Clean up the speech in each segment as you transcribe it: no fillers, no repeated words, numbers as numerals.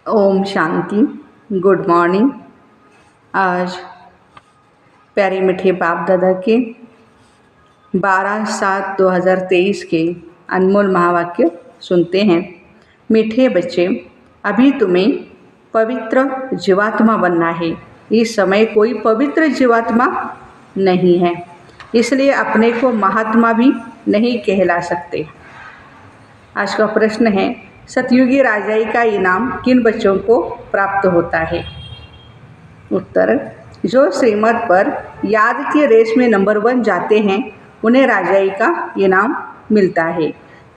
Om Shanti. Good morning. आज प्यारे मीठे बाप दादा के 12/7/2023 के अनमोल महावाक्य सुनते हैं। मीठे बच्चे, अभी तुम्हें पवित्र जीवात्मा बनना है। इस समय कोई पवित्र जीवात्मा नहीं है, इसलिए अपने को महात्मा भी नहीं कहला सकते। आज का प्रश्न है, सतयुगी राजाई का इनाम किन बच्चों को प्राप्त होता है? उत्तर, जो श्रीमत पर याद की रेस में नंबर 1 जाते हैं उन्हें राजाई का इनाम मिलता है।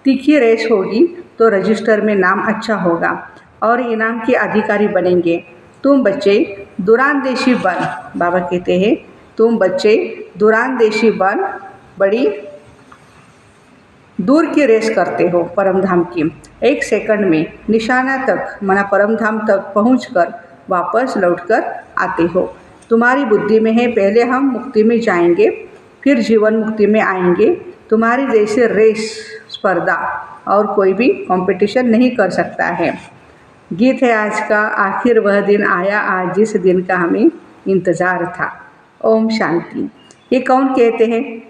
तीखी रेस होगी तो रजिस्टर में नाम अच्छा होगा और इनाम के अधिकारी बनेंगे। तुम बच्चे दुरानदेशी बन, बाबा कहते हैं, तुम बच्चे दुरानदेशी बन बड़ी दूर की रेस करते हो परमधाम की। 1 सेकंड में निशाना तक मना परमधाम तक पहुंचकर वापस लौटकर आते हो। तुम्हारी बुद्धि में है, पहले हम मुक्ति में जाएंगे, फिर जीवन मुक्ति में आएंगे। तुम्हारी जैसे रेस स्पर्धा और कोई भी कंपटीशन नहीं कर सकता है। गीत है आज का, आखिर वह दिन आया आज जिस दिन का हमें इंतज़ार था। ओम शांति। ये कौन कहते हैं?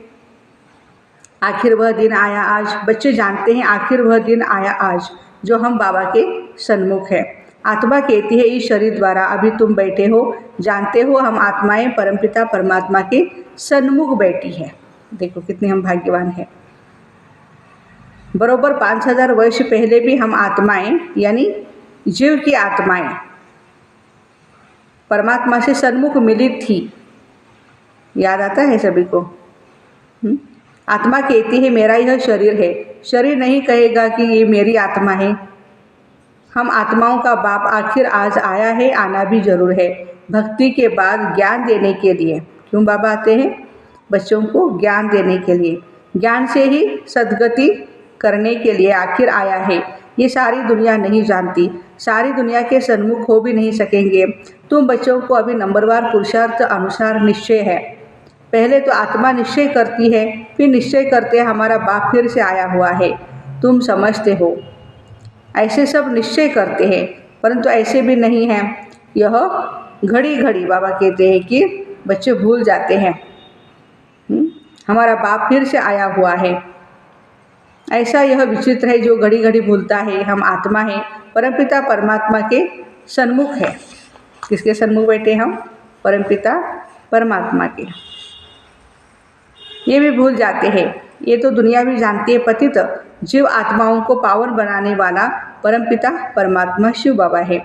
आखिर वह दिन आया आज। बच्चे जानते हैं आखिर वह दिन आया आज जो हम बाबा के सन्मुख है। आत्मा कहती है, इस शरीर द्वारा अभी तुम बैठे हो, जानते हो हम आत्माएं परमपिता परमात्मा के सन्मुख बैठी है। देखो कितने हम भाग्यवान हैं। बरोबर 5000 वर्ष पहले भी हम आत्माएं यानी जीव की आत्माएं परमात्मा से सन्मुख मिली थी। याद आता है सभी को? आत्मा कहती है मेरा यह शरीर है। शरीर नहीं कहेगा कि ये मेरी आत्मा है। हम आत्माओं का बाप आखिर आज आया है, आना भी जरूर है। भक्ति के बाद ज्ञान देने के लिए। क्यों बाबा आते हैं? बच्चों को ज्ञान देने के लिए। ज्ञान से ही सद्गति करने के लिए आखिर आया है। ये सारी दुनिया नहीं जानती, सारी दुनिया के सन्मुख हो भी नहीं सकेंगे। तुम बच्चों को अभी नंबरवार पुरुषार्थ अनुसार निश्चय है। पहले तो आत्मा निश्चय करती है, फिर निश्चय करते हमारा बाप फिर से आया हुआ है। तुम समझते हो, ऐसे सब निश्चय करते हैं, परंतु ऐसे भी नहीं है। यह घड़ी घड़ी बाबा कहते हैं कि बच्चे भूल जाते हैं हमारा बाप फिर से आया हुआ है। ऐसा यह विचित्र है जो घड़ी घड़ी भूलता है। हम आत्मा हैं, परमपिता परमात्मा के सन्मुख है। किसके सन्मुख बैठे हम? परमपिता परमात्मा के। ये भी भूल जाते हैं। ये तो दुनिया भी जानती है। पतित जीव आत्माओं को पावन बनाने वाला परमपिता परमात्मा शिव बाबा है।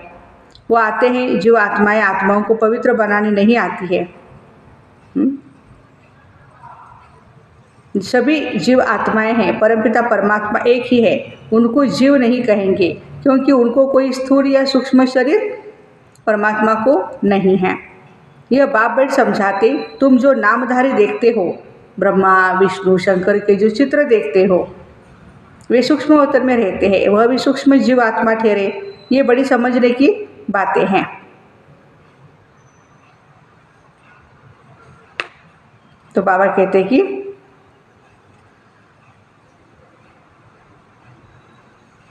वो आते हैं, जीव आत्माएं आत्माओं को पवित्र बनाने नहीं आती है। सभी जीव आत्माएं हैं, परमपिता परमात्मा एक ही है। उनको जीव नहीं कहेंगे क्योंकि उनको कोई स्थूल या सूक्ष्म शरीर परमात्मा को नहीं है। यह बाप बैठ समझाते, तुम जो नामधारी देखते हो, ब्रह्मा विष्णु शंकर के जो चित्र देखते हो, वे सूक्ष्म अवतार में रहते हैं। वह भी सूक्ष्म जीव आत्मा ठहरे। ये बड़ी समझने की बातें हैं। तो बाबा कहते हैं कि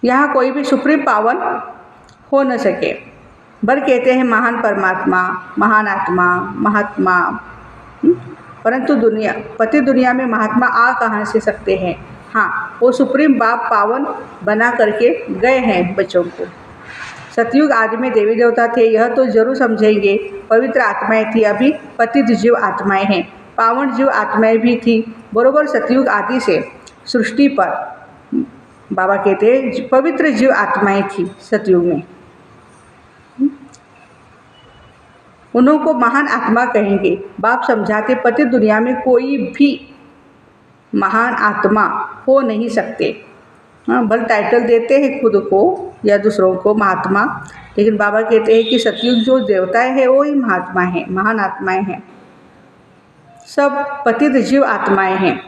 यहाँ कोई भी सुप्रीम पावन हो न सके। बर कहते हैं महान परमात्मा, महान आत्मा, महात्मा, परंतु पति दुनिया में महात्मा आ कहाँ से सकते हैं? हाँ, वो सुप्रीम बाप पावन बना करके गए हैं बच्चों को। सतयुग आदि में देवी देवता थे, यह तो जरूर समझेंगे। पवित्र आत्माएं थी, अभी पतित जीव आत्माएं हैं। पावन जीव आत्माएं भी थी। बरोबर सतयुग आदि से सृष्टि पर बाबा कहते हैं पवित्र जीव आत्माएं थी सतयुग में। उन्हों को महान आत्मा कहेंगे। बाप समझाते पति दुनिया में कोई भी महान आत्मा हो नहीं सकते। भले टाइटल देते हैं खुद को या दूसरों को महात्मा, लेकिन बाबा कहते हैं कि सतयुग जो देवताएं हैं वो ही महात्मा हैं, महान आत्माएं हैं। सब पतित जीव आत्माएं हैं।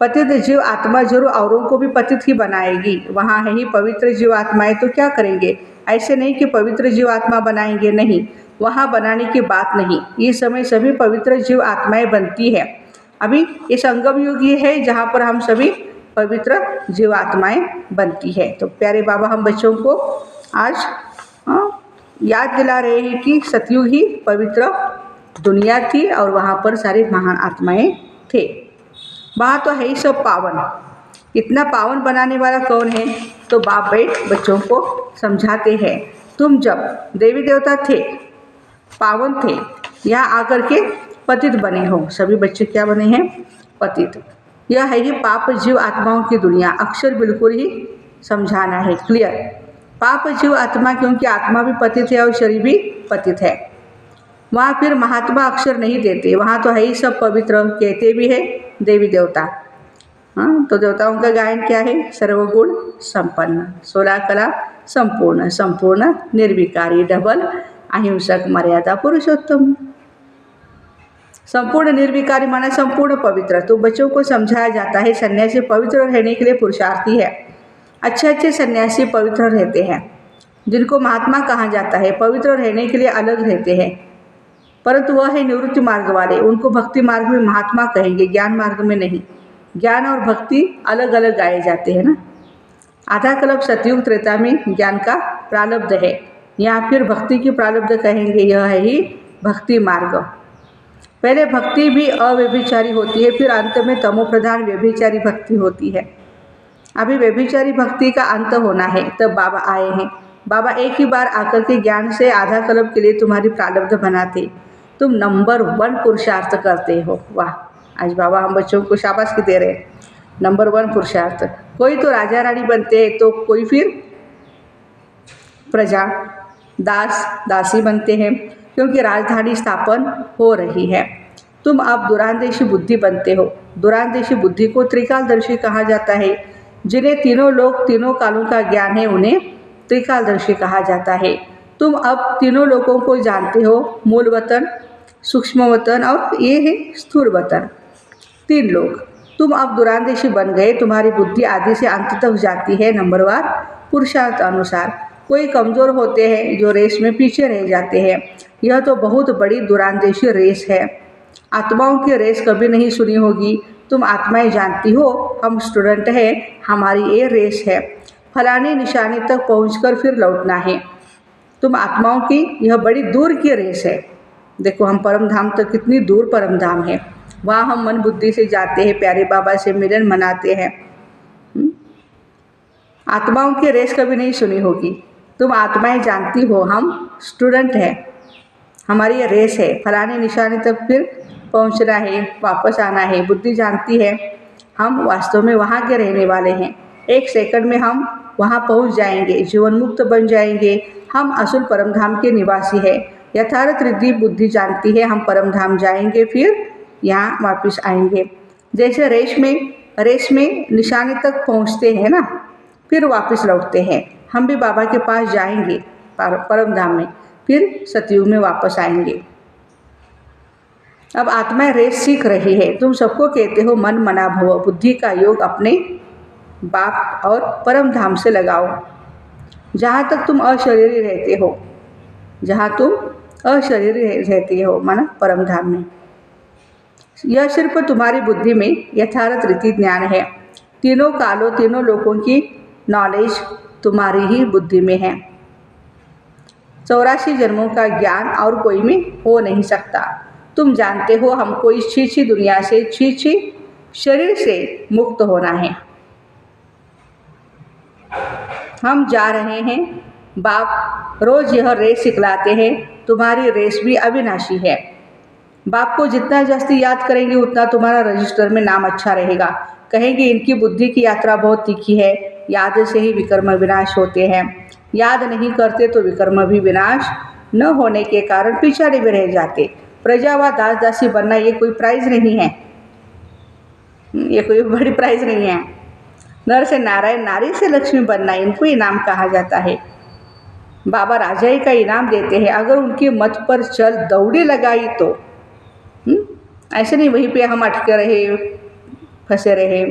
पतित जीव आत्मा जरूर औरों को भी पतित ही बनाएगी। वहाँ है ही पवित्र जीव आत्माएं, तो क्या करेंगे? ऐसे नहीं कि पवित्र जीव आत्मा बनाएंगे, नहीं, वहाँ बनाने की बात नहीं। इस समय सभी पवित्र जीव आत्माएं बनती है। अभी ये संगम युग ही है जहाँ पर हम सभी पवित्र जीव आत्माएं बनती है। तो प्यारे बाबा हम बच्चों को आज याद दिला रहे हैं कि सतयुग ही पवित्र दुनिया थी और वहाँ पर सारे महान आत्माएं थे। वहाँ तो है ही सब पावन। इतना पावन बनाने वाला कौन है? तो बाप बैठ बच्चों को समझाते हैं। तुम जब देवी देवता थे, पावन थे, यहाँ आकर के पतित बने हो। सभी बच्चे क्या बने हैं? पतित। यह है ही पाप जीव आत्माओं की दुनिया। अक्षर बिल्कुल ही समझाना है, क्लियर। पाप जीव आत्मा, क्योंकि आत्मा भी पतित है और शरीर भी पतित है। वहाँ फिर महात्मा अक्षर नहीं देते, वहाँ तो है ही सब पवित्र। कहते भी है देवी देवता। हाँ, तो देवताओं का गायन क्या है? सर्वगुण संपन्न, 16 कला संपूर्ण, संपूर्ण निर्विकारी, डबल अहिंसक, मर्यादा पुरुषोत्तम। संपूर्ण निर्विकारी माना संपूर्ण पवित्र। तो बच्चों को समझाया जाता है सन्यासी पवित्र रहने के लिए पुरुषार्थी है। अच्छे अच्छे सन्यासी पवित्र रहते हैं, जिनको महात्मा कहा जाता है। पवित्र रहने के लिए अलग रहते हैं, परंतु वह है निवृत्ति मार्ग वाले। उनको भक्ति मार्ग में महात्मा कहेंगे, ज्ञान मार्ग में नहीं। ज्ञान और भक्ति अलग अलग गाए जाते हैं ना। आधा कल्प सतयुग त्रेता में ज्ञान का प्रारब्ध है, या फिर भक्ति की प्रारब्ध कहेंगे। यह है ही भक्ति मार्ग। पहले भक्ति भी अव्यभिचारी होती है, फिर अंत में तमोप्रधान व्यभिचारी भक्ति होती है। अभी व्यभिचारी भक्ति का अंत होना है, तब बाबा आए हैं। बाबा एक ही बार आकर के ज्ञान से आधा कल्प के लिए तुम्हारी प्रारब्ध बनाते। तुम नंबर 1 पुरुषार्थ करते हो। वाह, आज बाबा हम बच्चों को शाबाशी दे रहे हैं। नंबर 1 पुरुषार्थ। कोई तो राजा रानी बनते हैं, तो कोई फिर प्रजा, दास दासी बनते हैं, क्योंकि राजधानी स्थापन हो रही है। तुम अब दुरांदेशी बुद्धि बनते हो। दुरांदेशी बुद्धि को त्रिकालदर्शी कहा जाता है। जिन्हें तीनों लोक तीनों कालों का ज्ञान है, उन्हें त्रिकालदर्शी कहा जाता है। तुम अब तीनों लोकों को जानते हो, मूल वतन, सूक्ष्म वतन और ये है स्थूल वतन, 3 लोक। तुम अब दुरांदेशी बन गए। तुम्हारी बुद्धि आदि से अंत तक जाती है, नंबरवार पुरुषार्थ अनुसार। कोई कमज़ोर होते हैं जो रेस में पीछे रह जाते हैं। यह तो बहुत बड़ी दुरांदेशी रेस है। आत्माओं की रेस कभी नहीं सुनी होगी। तुम आत्माएं जानती हो, हम स्टूडेंट हैं, हमारी ये रेस है। फलाने निशाने तक पहुंचकर फिर लौटना है। तुम आत्माओं की यह बड़ी दूर की रेस है। देखो हम परम धाम तक, कितनी दूर परम धाम है। वहाँ हम मन बुद्धि से जाते हैं, प्यारे बाबा से मिलन मनाते हैं। आत्माओं की रेस कभी नहीं सुनी होगी। तुम आत्माएं जानती हो, हम स्टूडेंट हैं, हमारी ये रेस है। फलाने निशाने तक फिर पहुंचना है, वापस आना है। बुद्धि जानती है हम वास्तव में वहाँ के रहने वाले हैं। 1 सेकंड में हम वहाँ पहुँच जाएंगे, जीवन मुक्त बन जाएंगे। हम असुल परम धाम के निवासी हैं। यथार्थ रिद्धि बुद्धि जानती है हम परम धाम जाएंगे, फिर यहाँ वापस आएंगे। जैसे रेस में निशाने तक पहुँचते हैं ना, फिर वापस लौटते हैं। हम भी बाबा के पास जाएंगे परम धाम में, फिर सतयुग में वापस आएंगे। अब आत्माएं रेस सीख रही है। तुम सबको कहते हो मन मना भव। बुद्धि का योग अपने बाप और परम धाम से लगाओ, जहाँ तक तुम अशरीरी रहते हो। जहाँ तुम अशरीरी रहते हो माना परम धाम में। यह सिर्फ तुम्हारी बुद्धि में यथार्थ रीति ज्ञान है। तीनों कालों तीनों लोगों की नॉलेज तुम्हारी ही बुद्धि में है। 84 जन्मों का ज्ञान और कोई में हो नहीं सकता। तुम जानते हो हमको इस छीछी दुनिया से, छीछी शरीर से मुक्त होना है। हम जा रहे हैं। बाप रोज यह रेस सिखलाते हैं। तुम्हारी रेस भी अविनाशी है। बाप को जितना जास्ती याद करेंगे उतना तुम्हारा रजिस्टर में नाम अच्छा रहेगा। कहेंगे इनकी बुद्धि की यात्रा बहुत तीखी है। याद से ही विकर्म विनाश होते हैं। याद नहीं करते तो विकर्म भी विनाश न होने के कारण पिछाड़े में रह जाते। प्रजा व दास दासी बनना ये कोई प्राइज नहीं है, ये कोई बड़ी प्राइज नहीं है। नर से नारायण, नारी से लक्ष्मी बनना, इनको इनाम कहा जाता है। बाबा राजाई का इनाम देते हैं। अगर उनके मत पर चल दौड़ी लगाई तो ऐसे नहीं वहीं पे हम अटके रहे, फंसे रहे,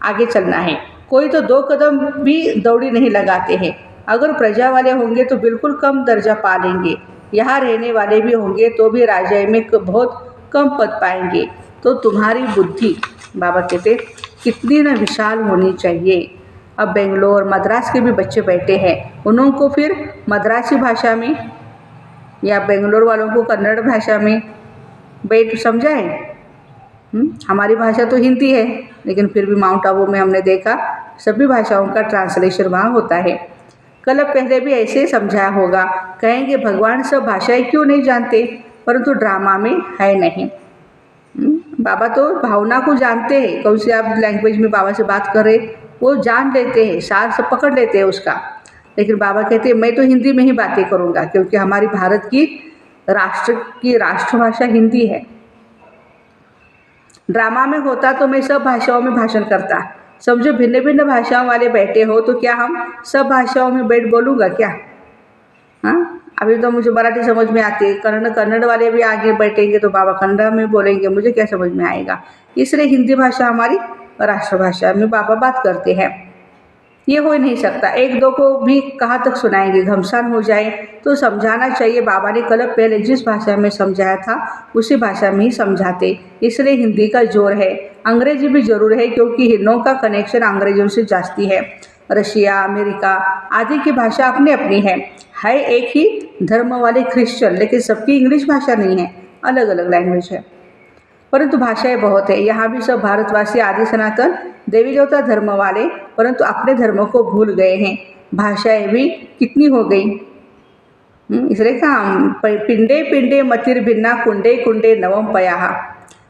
आगे चलना है। कोई तो 2 कदम भी दौड़ी नहीं लगाते हैं। अगर प्रजा वाले होंगे तो बिल्कुल कम दर्जा पा लेंगे। यहाँ रहने वाले भी होंगे तो भी राजाई में बहुत कम पद पाएंगे। तो तुम्हारी बुद्धि, बाबा कहते, कितनी न विशाल होनी चाहिए। अब बेंगलोर मद्रास के भी बच्चे बैठे हैं, उनको फिर मद्रासी भाषा में या बेंगलोर वालों को कन्नड़ भाषा में बैठ समझाएं। हमारी भाषा तो हिंदी है, लेकिन फिर भी माउंट आबू में हमने देखा सभी भाषाओं का ट्रांसलेशन वहाँ होता है। कल पहले भी ऐसे समझाया होगा। कहेंगे भगवान सब भाषाएं क्यों नहीं जानते, परंतु ड्रामा में है नहीं। बाबा तो भावना को जानते हैं, कौन सी आप लैंग्वेज में बाबा से बात कर रहे वो जान लेते हैं, सार सब पकड़ लेते हैं उसका। लेकिन बाबा कहते हैं मैं तो हिंदी में ही बातें करूँगा, क्योंकि हमारी भारत की राष्ट्रभाषा हिंदी है। ड्रामा में होता तो मैं सब भाषाओं में भाषण करता। समझो भिन्न भिन्न भाषाओं वाले बैठे हो तो क्या हम सब भाषाओं में बैठ बोलूँगा क्या? हाँ, अभी तो मुझे मराठी समझ में आती है, कन्नड़ वाले भी आगे बैठेंगे तो बाबा कन्नड़ में बोलेंगे, मुझे क्या समझ में आएगा। इसलिए हिंदी भाषा हमारी राष्ट्रभाषा में बाबा बात करते हैं। ये हो ही नहीं सकता। एक दो को भी कहाँ तक सुनाएंगे, घमसान हो जाए तो समझाना चाहिए। बाबा ने कल पहले जिस भाषा में समझाया था उसी भाषा में ही समझाते, इसलिए हिंदी का जोर है। अंग्रेजी भी जरूर है, क्योंकि हिंदुओं का कनेक्शन अंग्रेजों से जास्ती है। रशिया, अमेरिका आदि की भाषा अपनी अपनी है एक ही धर्म वाले क्रिश्चियन, लेकिन सबकी इंग्लिश भाषा नहीं है, अलग अलग लैंग्वेज है, परंतु भाषाएं बहुत है। यहाँ भी सब भारतवासी आदि सनातन देवी देवता धर्म वाले, परंतु अपने धर्म को भूल गए हैं। भाषाएं भी कितनी हो गई। इसलिए कहा पिंडे पिंडे मतिर्भिन्ना कुंडे कुंडे नवम पयाहा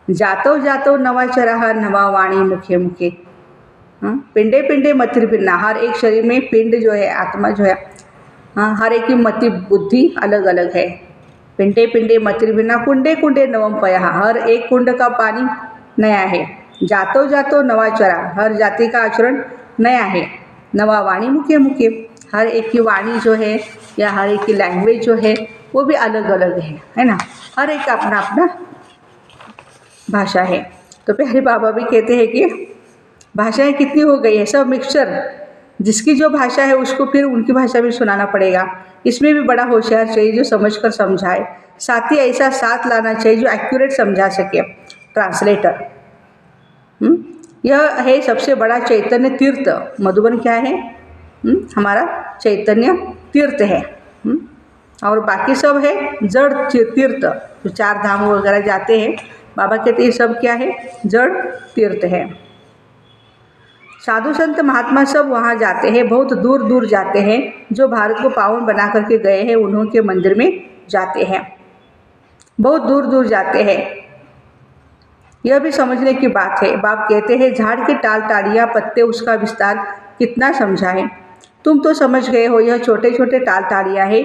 जातो जातो नवाचराह नवा वाणी मुखे मुखे। पिंडे पिंडे मतिर्भिन्ना, हर एक शरीर में पिंड जो है, आत्मा जो है, हर एक की मति बुद्धि अलग अलग है। पिंडे पिंडे मतिर्भिन्ना कुंडे कुंडे नवम पयाहा, हर एक कुंड का पानी नया है। जातो जातो नवाचरा, हर जाति का आचरण नया है। नवा वाणी मुखे मुखे, हर एक की वाणी जो है या हर एक की लैंग्वेज जो है वो भी अलग अलग है ना। हर एक का अपना अपना भाषा है। तो प्यारे बाबा भी कहते हैं कि भाषाएं कितनी हो गई है, सब मिक्सचर। जिसकी जो भाषा है उसको फिर उनकी भाषा में सुनाना पड़ेगा। इसमें भी बड़ा होशियार चाहिए जो समझकर समझाए, साथ ही ऐसा साथ लाना चाहिए जो एक्यूरेट समझा सके, ट्रांसलेटर। यह है सबसे बड़ा चैतन्य तीर्थ। मधुबन क्या है? हमारा चैतन्य तीर्थ है। और बाकी सब है जड़ तीर्थ, जो चार धाम वगैरह जाते हैं, बाबा कहते हैं सब क्या है? जड़ तीर्थ है। साधु संत महात्मा सब वहाँ जाते हैं, बहुत दूर दूर जाते हैं। जो भारत को पावन बना करके गए हैं उन्हों के मंदिर में जाते हैं, बहुत दूर दूर जाते हैं। यह भी समझने की बात है। बाप कहते हैं झाड़ की टाल टालियाँ पत्ते उसका विस्तार कितना समझाएं। तुम तो समझ गए हो, यह छोटे छोटे टाल टालियाँ है,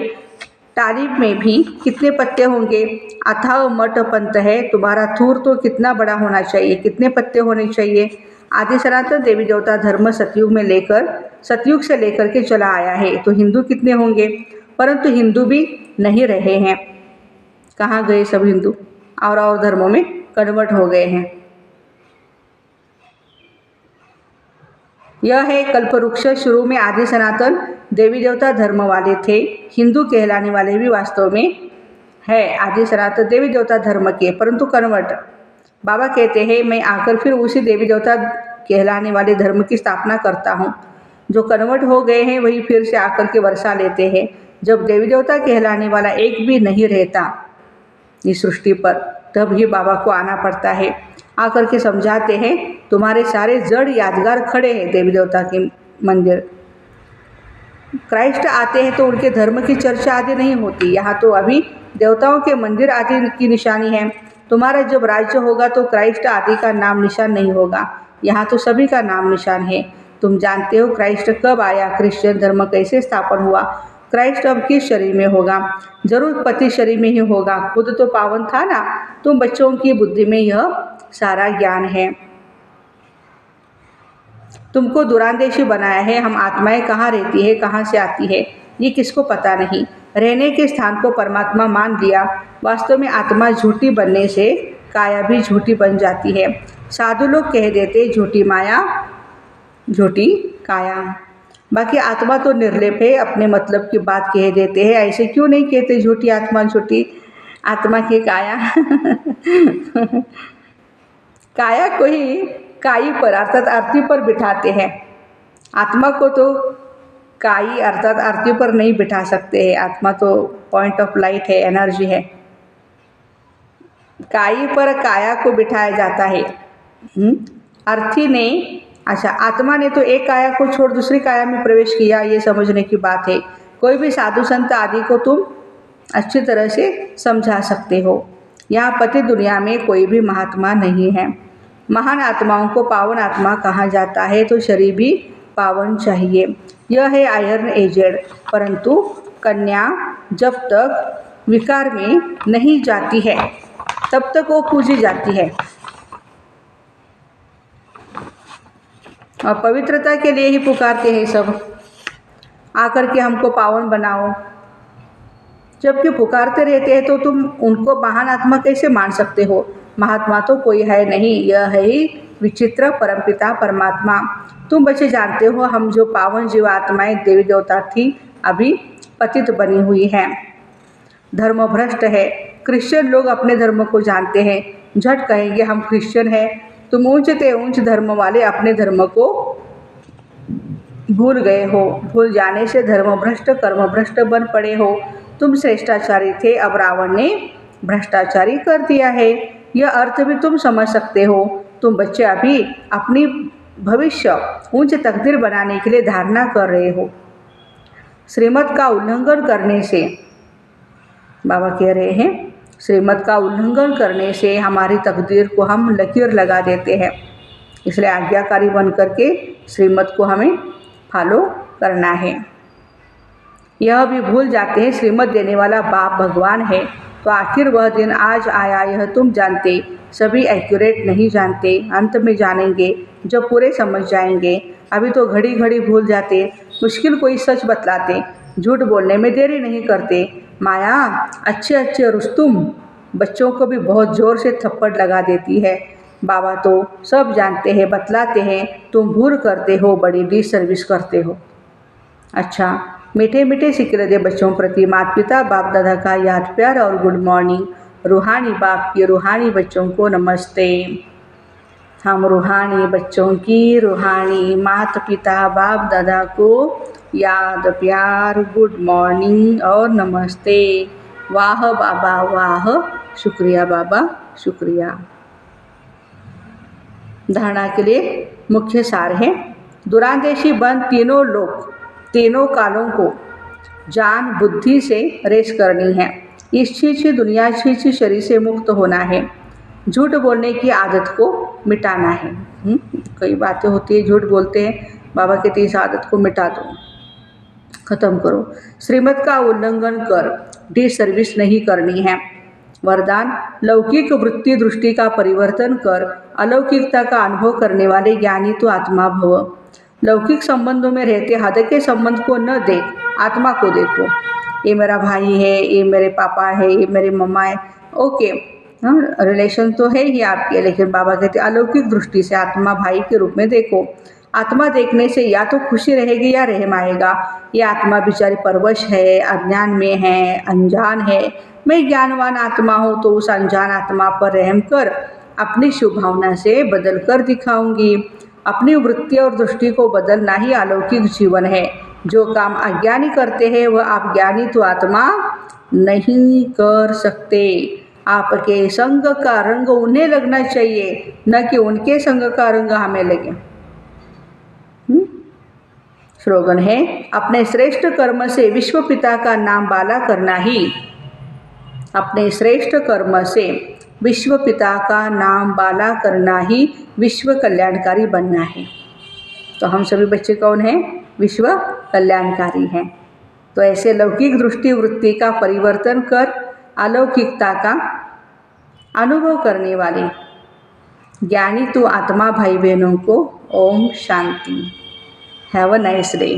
टाली में भी कितने पत्ते होंगे। अथाह मठ पंथ है, तुम्हारा थूर तो कितना बड़ा होना चाहिए, कितने पत्ते होने चाहिए। आदि सनातन देवी देवता धर्म सतयुग से लेकर के चला आया है, तो हिंदू कितने होंगे। परंतु हिंदू भी नहीं रहे हैं, कहाँ गए सब हिंदू? और धर्मों में कन्वर्ट हो गए हैं। यह है कल्पवृक्ष। शुरू में आदि सनातन देवी देवता धर्म वाले थे, हिंदू कहलाने वाले भी वास्तव में है आदि सनातन देवी देवता धर्म के, परंतु कन्वर्ट। बाबा कहते हैं मैं आकर फिर उसी देवी देवता कहलाने वाले धर्म की स्थापना करता हूँ। जो कन्वर्ट हो गए हैं वही फिर से आकर के वर्षा लेते हैं। जब देवी देवता कहलाने वाला एक भी नहीं रहता इस सृष्टि पर, तब ही बाबा को आना पड़ता है। आकर के समझाते हैं तुम्हारे सारे जड़ यादगार खड़े हैं देवी देवता के मंदिर। क्राइस्ट आते हैं तो उनके धर्म की चर्चा आदि नहीं होती, यहाँ तो अभी देवताओं के मंदिर आदि की निशानी है। तुम्हारा जब राज्य होगा तो क्राइस्ट आदि का नाम निशान नहीं होगा, यहाँ तो सभी का नाम निशान है। तुम जानते हो क्राइस्ट कब आया, क्रिश्चियन धर्म कैसे स्थापन हुआ। क्राइस्ट अब किस शरीर में होगा? जरूर पति शरीर में ही होगा, खुद तो पावन था ना। तुम बच्चों की बुद्धि में यह सारा ज्ञान है, तुमको दुरांदेशी बनाया है। हम आत्माएं कहाँ रहती है, कहाँ से आती है, ये किसको पता नहीं। रहने के स्थान को परमात्मा मान लिया। वास्तव में आत्मा झूठी बनने से काया भी झूठी बन जाती है। साधु लोग कह देते झूठी माया झूठी काया, बाकी आत्मा तो निर्लेप है, अपने मतलब की बात कह देते हैं। ऐसे क्यों नहीं कहते झूठी आत्मा झूठी आत्मा की काया काया को ही काई पर अर्थात आरती पर बिठाते हैं, आत्मा को तो काई अर्थात आरती पर नहीं बिठा सकते हैं। आत्मा तो पॉइंट ऑफ लाइट है, एनर्जी है। काई पर काया को बिठाया जाता है। अर्थी ने, अच्छा, आत्मा ने तो एक काया को छोड़ दूसरी काया में प्रवेश किया, ये समझने की बात है। कोई भी साधु संत आदि को तुम अच्छी तरह से समझा सकते हो। यहाँ पति दुनिया में कोई भी महात्मा नहीं है। महान आत्माओं को पावन आत्मा कहा जाता है, तो शरीर भी पावन चाहिए। यह है आयरन एजेड। परंतु कन्या जब तक विकार में नहीं जाती है तब तक वो पूजी जाती है और पवित्रता के लिए ही पुकारते हैं सब, आकर के हमको पावन बनाओ। जबकि पुकारते रहते हैं तो तुम उनको महान आत्मा कैसे मान सकते हो? महात्मा तो कोई है नहीं, यह है ही विचित्र परमपिता परमात्मा। तुम बच्चे जानते हो, हम जो पावन जीव आत्माएं देवी देवता थी अभी पतित बनी हुई हैं, धर्म भ्रष्ट है। क्रिश्चियन लोग अपने धर्म को जानते हैं, झट कहेंगे हम क्रिश्चियन हैं। तुम ऊंचते ऊंच धर्म वाले अपने धर्म को भूल गए हो। भूल जाने से धर्म भ्रष्ट कर्म भ्रष्ट बन पड़े हो। तुम श्रेष्ठाचारी थे, अब रावण ने भ्रष्टाचारी कर दिया है। यह अर्थ भी तुम समझ सकते हो। तुम बच्चे अभी अपनी भविष्य ऊंच तकदीर बनाने के लिए धारणा कर रहे हो। श्रीमत का उल्लंघन करने से, बाबा कह रहे हैं, श्रीमत का उल्लंघन करने से हमारी तकदीर को हम लकीर लगा देते हैं। इसलिए आज्ञाकारी बन करके श्रीमत को हमें फॉलो करना है। यह भी भूल जाते हैं श्रीमत देने वाला बाप भगवान है। तो आखिर वह दिन आज आया, यह तुम जानते। सभी एक्यूरेट नहीं जानते, अंत में जानेंगे जब पूरे समझ जाएंगे। अभी तो घड़ी घड़ी भूल जाते, मुश्किल कोई सच बतलाते, झूठ बोलने में देरी नहीं करते। माया अच्छे अच्छे रुस्तुम बच्चों को भी बहुत ज़ोर से थप्पड़ लगा देती है। बाबा तो सब जानते हैं, बतलाते हैं, तुम भूल करते हो, बड़ी डिसर्विस करते हो। अच्छा, मीठे मीठे सिक्के दे बच्चों प्रति माता पिता बाप दादा का याद प्यार और गुड मॉर्निंग। रूहानी बाप की रूहानी बच्चों को नमस्ते। हम रूहानी बच्चों की रूहानी माता पिता बाप दादा को याद प्यार गुड मॉर्निंग और नमस्ते। वाह बाबा वाह, शुक्रिया बाबा शुक्रिया। धारणा के लिए मुख्य सार है, दुरादेशी बंद तीनों लोग तीनों कालों को जान बुद्धि से रेस करनी है। इस छीछी दुनिया छीछी शरीर से मुक्त होना है। झूठ बोलने की आदत को मिटाना है। कई बातें होती है, झूठ बोलते हैं, बाबा कहते इस आदत को मिटा दो, ख़त्म करो। श्रीमत का उल्लंघन कर डिसर्विस नहीं करनी है। वरदान, लौकिक वृत्ति दृष्टि का परिवर्तन कर अलौकिकता का अनुभव करने वाले ज्ञानी तो आत्मा भव। लौकिक संबंधों में रहते हद के संबंध को न देख, आत्मा को देखो। ये मेरा भाई है, ये मेरे पापा है, ये मेरे मम्मा है, ओके, रिलेशन तो है ही आपके, लेकिन बाबा कहते अलौकिक दृष्टि से आत्मा भाई के रूप में देखो। आत्मा देखने से या तो खुशी रहेगी या रहम आएगा। ये आत्मा बेचारी परवश है, अज्ञान में है, अनजान है। मैं ज्ञानवान आत्मा हूँ तो उस अनजान आत्मा पर रहम कर अपनी शुभ भावना से बदल कर दिखाऊंगी। अपनी वृत्ति और दृष्टि को बदलना ही अलौकिक जीवन है। जो काम अज्ञानी करते हैं वह आप ज्ञानी तो आत्मा नहीं कर सकते। आपके संग का रंग उन्हें लगना चाहिए, न कि उनके संग का रंग हमें लगे। स्लोगन है, अपने श्रेष्ठ कर्म से विश्व पिता का नाम बाला करना ही, अपने श्रेष्ठ कर्म से विश्व पिता का नाम बाला करना ही विश्व कल्याणकारी बनना है। तो हम सभी बच्चे कौन हैं? विश्व कल्याणकारी हैं। तो ऐसे लौकिक दृष्टि वृत्ति का परिवर्तन कर अलौकिकता का अनुभव करने वाले ज्ञानी तो आत्मा भाई बहनों को ओम शांति। Have a nice day.